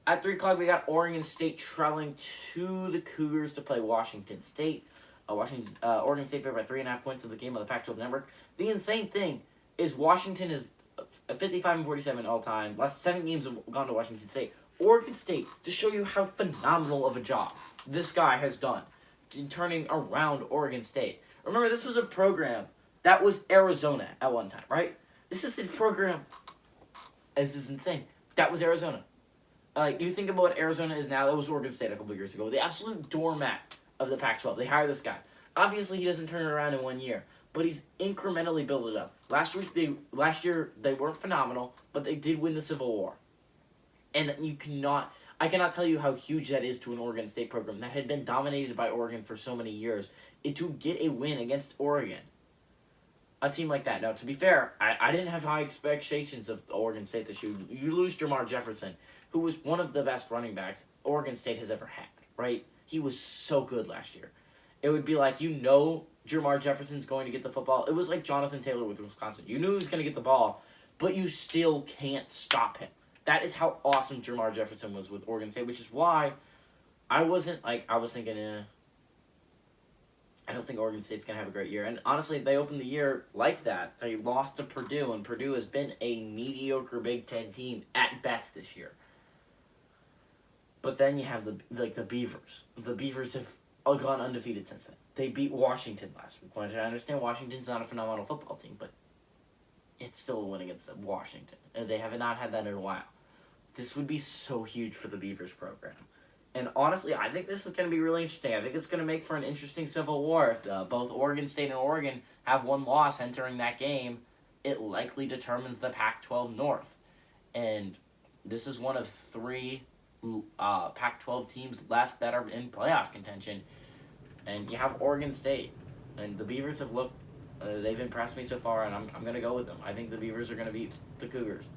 At 3 o'clock, we got Oregon State traveling to the Cougars to play Washington State. Oregon State favored by 3.5 points of the game on the Pac-12 Network. The insane thing is Washington is 55-47 all time. Last 7 games have gone to Washington State. Oregon State, to show you how phenomenal of a job this guy has done in turning around Oregon State. Remember, this was a program that was Arizona at one time, right? This is the program. This is insane. That was Arizona. You think about what Arizona is now, that was Oregon State a couple years ago. The absolute doormat of the Pac-12. They hire this guy. Obviously, he doesn't turn it around in 1 year, but he's incrementally built it up. Last year, they weren't phenomenal, but they did win the Civil War. And I cannot tell you how huge that is to an Oregon State program that had been dominated by Oregon for so many years. To get a win against Oregon, a team like that. Now, to be fair, I didn't have high expectations of Oregon State this year. You lose Jermar Jefferson, who was one of the best running backs Oregon State has ever had, right? He was so good last year. It would be like, Jermar Jefferson's going to get the football. It was like Jonathan Taylor with Wisconsin. You knew he was going to get the ball, but you still can't stop him. That is how awesome Jermar Jefferson was with Oregon State, which is why I was thinking, I don't think Oregon State's going to have a great year. And honestly, they opened the year like that. They lost to Purdue, and Purdue has been a mediocre Big Ten team at best this year. But then you have the Beavers. The Beavers have gone undefeated since then. They beat Washington last week. I understand Washington's not a phenomenal football team, but it's still a win against Washington. And they have not had that in a while. This would be so huge for the Beavers program. And honestly, I think this is going to be really interesting. I think it's going to make for an interesting Civil War. If both Oregon State and Oregon have one loss entering that game, it likely determines the Pac-12 North. And this is one of 3 Pac-12 teams left that are in playoff contention. And you have Oregon State. And the Beavers have looked, they've impressed me so far, and I'm going to go with them. I think the Beavers are going to beat the Cougars.